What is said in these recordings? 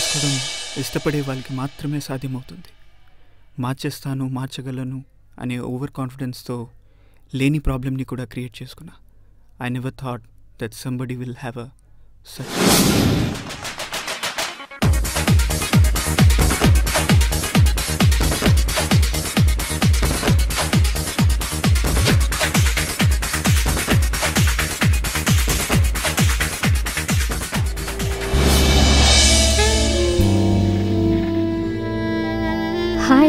చేసుకోవడం ఇష్టపడే వాళ్ళకి మాత్రమే సాధ్యమవుతుంది. మార్చేస్తాను, మార్చగలను అనే ఓవర్ కాన్ఫిడెన్స్తో లేని ప్రాబ్లమ్ని కూడా క్రియేట్ చేసుకున్నా. I never thought that somebody will have a such. Hi.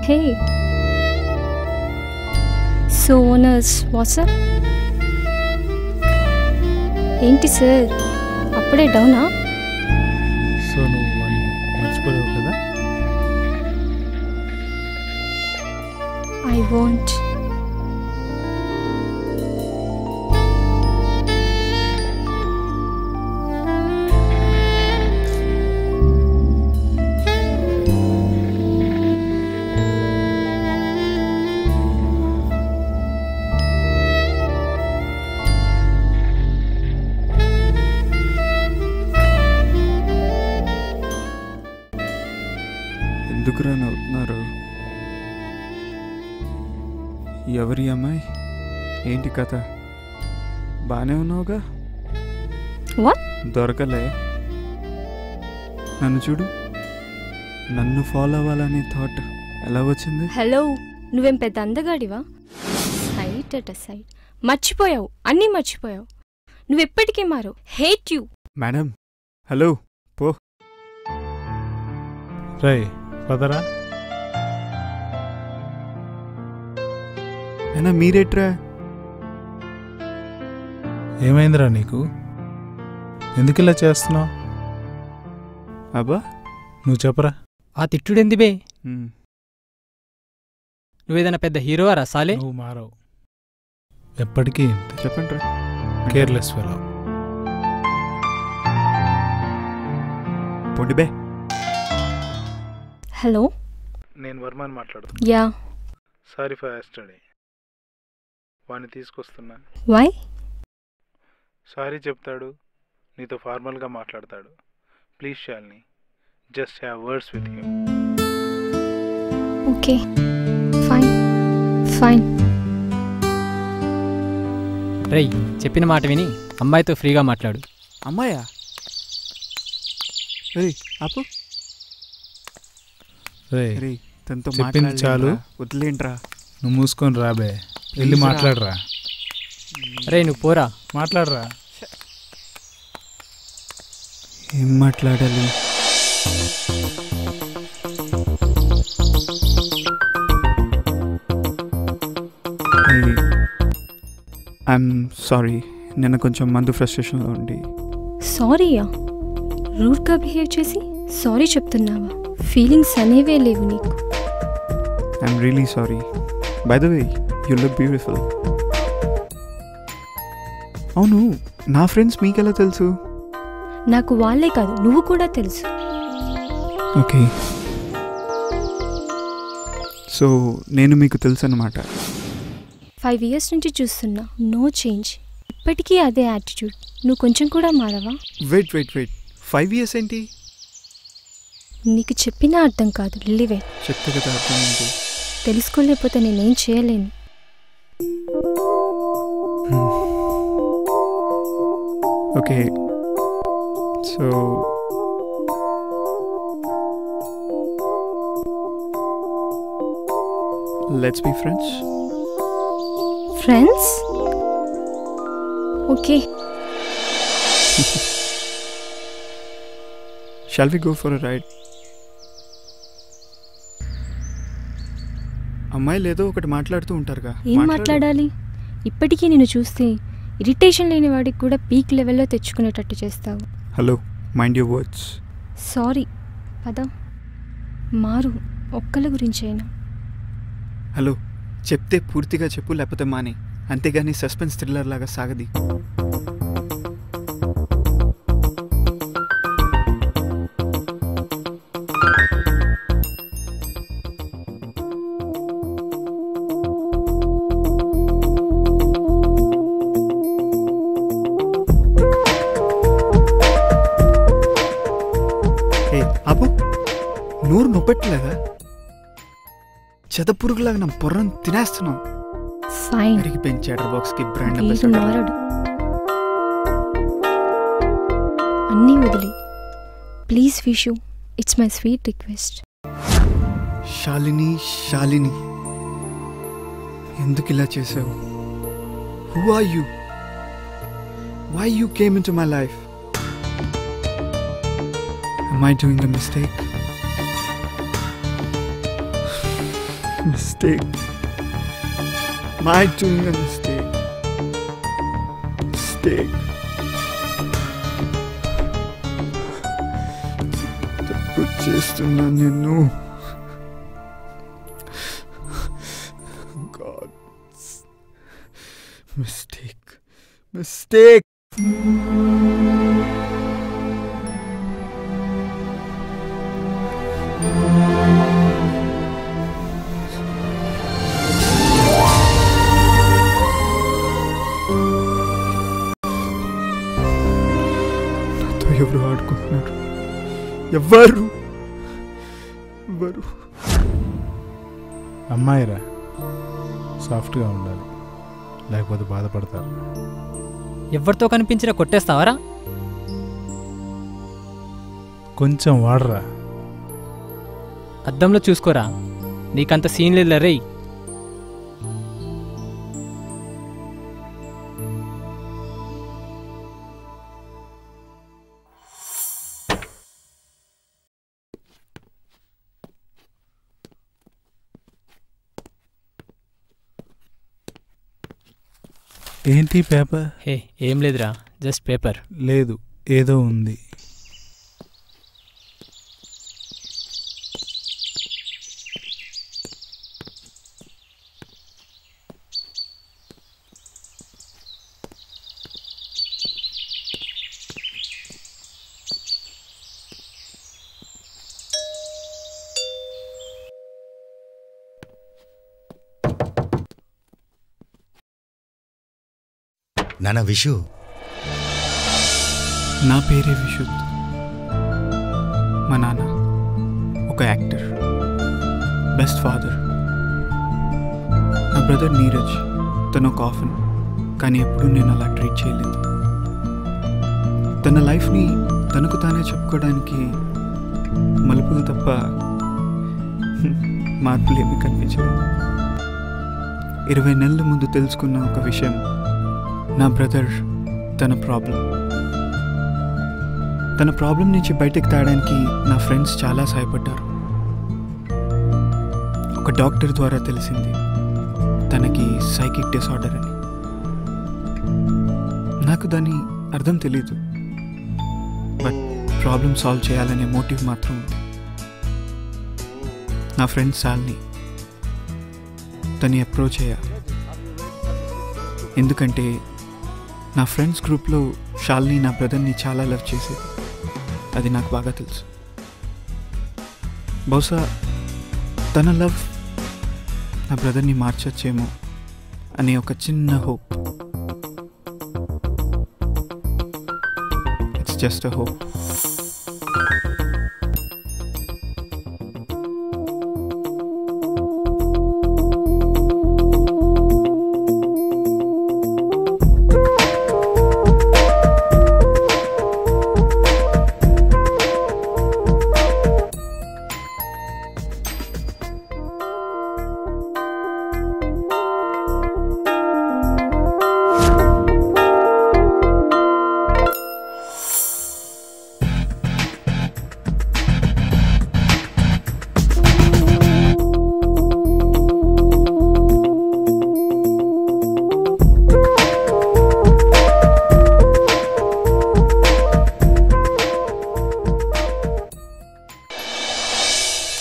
Hey. So owners, what's up? ఏంటి సార్ అప్పుడే డౌనా? సో నువ్వు మర్చిపోలేవు కదా? I won't. ఎందుకురా నవ్వుతున్నారు? ఎవరి అమ్మాయి? ఏంటి కథ? బాగానే ఉన్నావుగా? What? దొరకలే. నన్ను చూడు, నన్ను ఫాలో అవ్వాలనే థాట్ ఎలా వచ్చింది? హలో, నువ్వేం పెద్ద అందగాడివా? సైట్ అట సైట్. మర్చిపోయావు, అన్నీ మర్చిపోయావు. నువ్వెప్పటికీ మారు. Hate you. మేడం, హలో, పో. రై పదరా. అయినా మీరేట్రా? ఏమైందిరా నీకు? ఎందుకు ఇలా చేస్తున్నావు? అబ్బా, నువ్వు చెప్పరా. ఆ తిట్టుడెంది బే? మ్, నువ్వేదైనా పెద్ద హీరోవా సాలే? నువ్వు మారవు, ఎప్పటికీ ఇంతే. చెప్పండి రా. Careless fellow. పొండి బే. హలో. నేను వర్మని మాట్లాడుతున్నా. యా. Sorry for yesterday. వాడిని తీసుకొస్తున్నా. వై? సారీ చెప్తాడు, నీతో ఫార్మల్గా మాట్లాడతాడు. Please Shalini, just have words with him. Okay, fine fine. రేయ్, చెప్పిన మాట విని అమ్మాయితో ఫ్రీగా మాట్లాడు. అమ్మాయా? రే ఆపు. రే రే, తనతో చెప్పింది చాలు. వదిలేంట్రా. నువ్వు మూసుకొని రాబే. వెళ్ళి మాట్లాడరా. రే నువ్వు పోరా. మాట్లాడరా. ఏం మాట్లాడాలి? ఐఎమ్ సారీ, నిన్న కొంచెం మందు ఫ్రస్ట్రేషన్లో ఉండి. సారీయా? రూడ్గా బిహేవ్ చేసి సారీ చెప్తున్నావా? ఫీలింగ్స్ అనేవే లేవు నీకు. I'm really sorry. By the way, you look beautiful. అవును, నా ఫ్రెండ్స్ మీకెలా తెలుసు? నాకు వాళ్ళే కాదు, నువ్వు కూడా తెలుసు. ఓకే, సో నేను మీకు తెలుసు అన్నమాట. 5 years నుంచి చూస్తున్నా, నో చేంజ్. ఇప్పటికీ అదే యాటిట్యూడ్. నువ్వు కొంచెం కూడా మారవా? వెయిట్ 5 years ఏంటి? నీకు చెప్పినా అర్థం కాదు. లివే. చెప్తే కదా అర్థం ఏంటి? తెలుసుకోలేకపోతే నేనేం చేయలేను. Okay, so let's be friends. Friends? Okay. Shall we go for a ride? అమ్మాయిలు ఏదో ఒకటి మాట్లాడుతూ ఉంటారుగా. ఏం మాట్లాడాలి? ఇప్పటికీ నేను చూస్తే ఇరిటేషన్ లేని వాడికి కూడా పీక్ లెవెల్లో తెచ్చుకునేటట్టు చేస్తావు. Hello, mind your words. Sorry, పద మారు. ఒక్కళ్ళ గురించైనా. హలో, చెప్తే పూర్తిగా చెప్పు, లేకపోతే మానే. అంతేగాని సస్పెన్స్ థ్రిల్లర్ లాగా సాగది. అబ్బో నోరు నొప్పెట్టలేదా? చెదపురుగులాగా నా పొర్రను తినేస్తున్నావు. ఫైన్. అడిగి పెంచాడు బాక్స్కి బ్రాండ్ వీడు అంబాసిడర్. మారడు. అన్నీ వదిలి please Vishu, it's my sweet request. Shalini ఎందుకు ఇలా చేసావు? Who are you? Why you came into my life? Am I doing a mistake? Mistake? Am I doing a mistake? Mistake? తప్పు చేస్తున్నా నేను. God. Mistake. నాతో ఎవరు ఆడుకుంటున్నారు? ఎవరు? అమ్మాయిరా, సాఫ్ట్గా ఉండాలి, లేకపోతే బాధపడతారు. ఎవరితో కనిపించినా కొట్టేస్తావరా? కొంచెం వాడరా. అద్దంలో చూసుకోరా, నీకంత సీన్ లేదు రేయ్. ఏంటి పేపర్? హే ఏం లేదురా, జస్ట్ పేపర్. లేదు, ఏదో ఉంది. నాన్న విషు. నా పేరే విశుద్ధ్. మా నాన్న ఒక యాక్టర్, బెస్ట్ ఫాదర్. నా బ్రదర్ నీరజ్, తను ఒక ఆఫన్, కానీ ఎప్పుడూ నేను అలా ట్రీట్ చేయలేదు. తన లైఫ్ని తనకు తానే చెప్పుకోవడానికి మలుపులు తప్ప మార్పులు ఏమీ కనిపించవు. 20 నెలల ముందు తెలుసుకున్న ఒక విషయం, నా బ్రదర్ తన ప్రాబ్లం నుంచి బయటకు తేడానికి నా ఫ్రెండ్స్ చాలా సహాయపడ్డారు. ఒక డాక్టర్ ద్వారా తెలిసింది తనకి సైకిక్ డిసార్డర్ అని. నాకు దాని అర్థం తెలీదు, బట్ ప్రాబ్లం సాల్వ్ చేయాలనే మోటివ్ మాత్రం ఉంది. నా ఫ్రెండ్ శాలిని, తను అప్రోచ్ అయ్యా. ఎందుకంటే నా ఫ్రెండ్స్ గ్రూప్లో శాలిని నా బ్రదర్ని చాలా లవ్ చేసేది. అది నాకు బాగా తెలుసు. బహుశా తన లవ్ నా బ్రదర్ని మార్చొచ్చేమో అనే ఒక చిన్న hope. It's just a hope.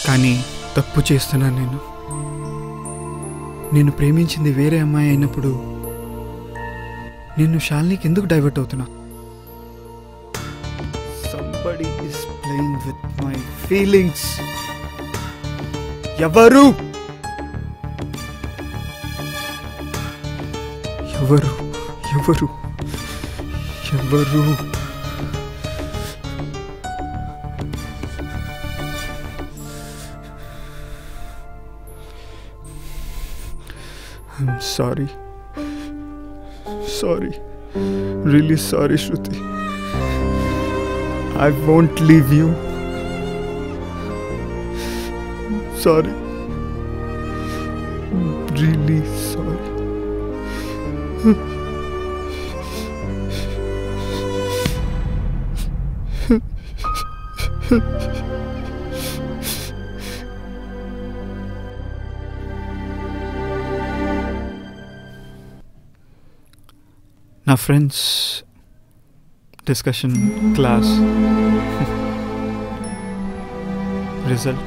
కానీ తప్పు చేస్తున్నాను నేను ప్రేమించింది వేరే అమ్మాయి అయినప్పుడు నేను శాలినికి ఎందుకు డైవర్ట్ అవుతున్నా? Somebody is playing with my feelings. ఎవరు? ఎవరు? ఎవరు? ఎవరు? I'm sorry. Sorry. Really sorry, Shruti. I won't leave you. Sorry. Really sorry. నా ఫ్రెండ్స్ డిస్కషన్ క్లాస్ రిజల్ట్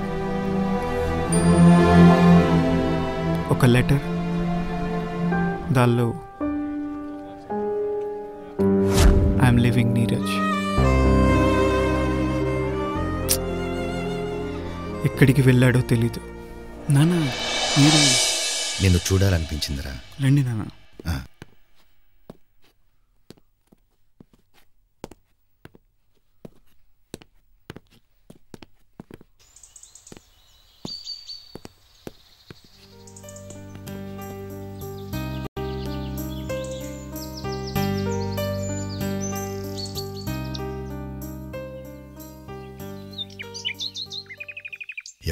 ఒక లెటర్ దానిలో ఐఎమ్ లివింగ్ నీరజ్. ఎక్కడికి వెళ్ళాడో తెలీదు. నాన్న మీరు నిన్ను చూడాలనిపించిందిరా. రండి నాన్న.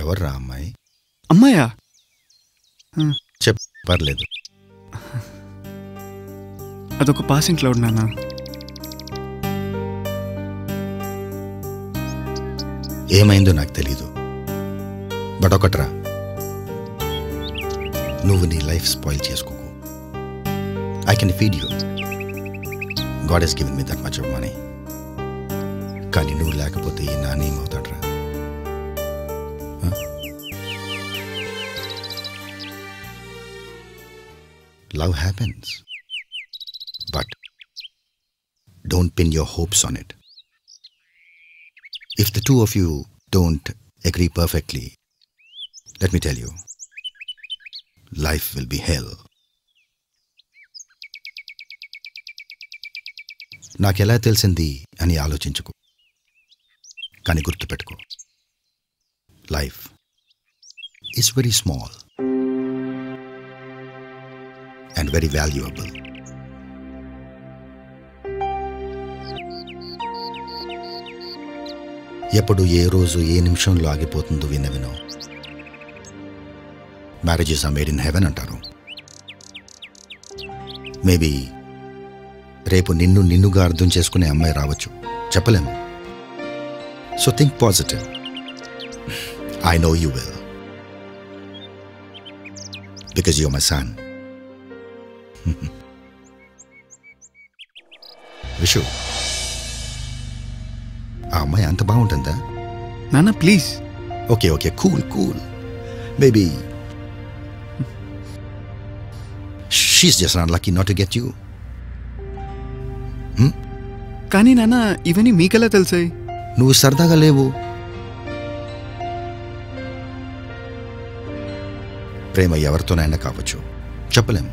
ఎవర్రా అమ్మాయి? అమ్మాయా? పర్లేదు. అదొక పాసింగ్ క్లౌడ్ నాన్న. ఏమైందో నాకు తెలీదు. బట్ ఒకట్రా, నువ్వు నీ లైఫ్ స్పాయిల్ చేసుకోకు. I can feed you. God has given me that much of money. కానీ నువ్వు లేకపోతే ఈ Nani ఏమవుతాడ్రా? Love happens, but don't pin your hopes on it. If the two of you don't agree perfectly, let me tell you, life will be hell. నాకెలా తెలిసింది అని ఆలోచించుకో, కానీ గుర్తుపెట్టుకో, life is very small and very valuable. ఎప్పుడు ఏ రోజు ఏ నిమిషంలో ఆగిపోతుందో వినవినో. Marriages are made in heaven అంటారు. మేబీ రేపు నిన్నుగా అర్థం చేసుకునే అమ్మాయి రావచ్చు, చెప్పలేము. So think positive. I know you will, because you are my son. Vishu, ఆ అమ్మాయి అంత బాగుంటుందా? నాన్న please. Okay okay, cool. Maybe she's just unlucky not to get you. కానీ నాన్న ఇవన్నీ మీకెలా తెలిసాయి? నువ్వు సరదాగా లేవు. ప్రేమ ఎవరితోనైనా కావచ్చు, చెప్పలేము.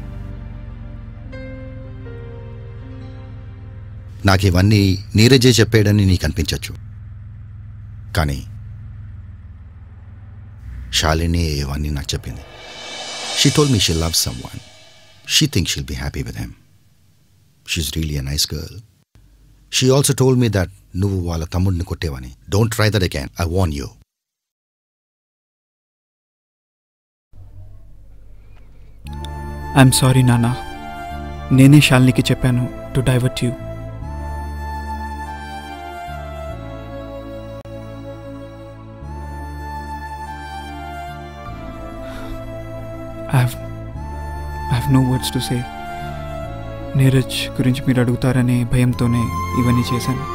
నాకు ఇవన్నీ నీరజే చెప్పాడని నీకు అనిపించవచ్చు, కానీ శాలిని ఇవన్నీ నాకు చెప్పింది. She told me she loves someone. She thinks she'll be happy with him. She's really a nice girl. She also told me that నువ్వు వాళ్ళ తమ్ముడిని కొట్టేవని. Don't try that again, I warn you. I'm sorry నాన్న. నేనే శాలినికి చెప్పాను to divert you. I have no words to say. Neeraj గురించి మీరు అడుగుతారనే భయంతోనే ఇవన్నీ చేశాను.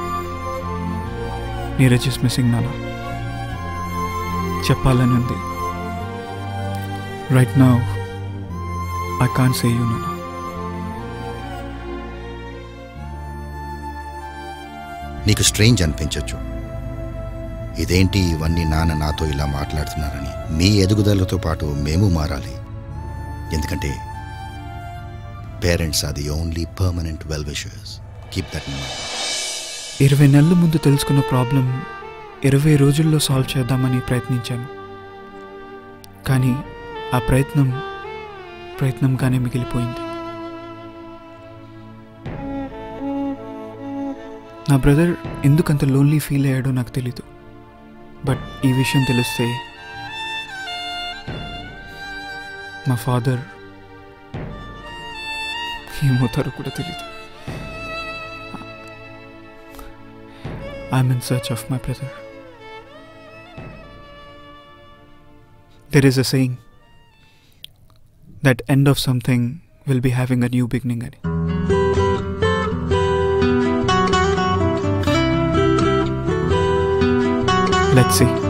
నీరజ్ ఇస్ మిస్సింగ్ నాన్న. చెప్పాలని ఉంది. Right now I can't say you నాన్న. నీకు స్ట్రేంజ్ అనిపించవచ్చు, ఇదేంటి ఇవన్నీ నాన్న నాతో ఇలా మాట్లాడుతున్నారని. మీ ఎదుగుదలతో పాటు మేము మారాలి. ఎందుకంటే parents are the only permanent well wishers. Keep that in mind. 20 నెలల ముందు తెలుసుకున్న ప్రాబ్లం 20 రోజుల్లో సాల్వ్ చేద్దామని ప్రయత్నించాను. కానీ ఆ ప్రయత్నం ప్రయత్నంగానే మిగిలిపోయింది. నా బ్రదర్ ఎందుకంత లోన్లీ ఫీల్ అయ్యాడో నాకు తెలీదు. బట్ ఈ విషయం తెలిస్తే మా ఫాదర్ ఏమవుతారో కూడా తెలీదు. I'm in search of my brother. There is a saying that end of something will be having a new beginning. Let's see.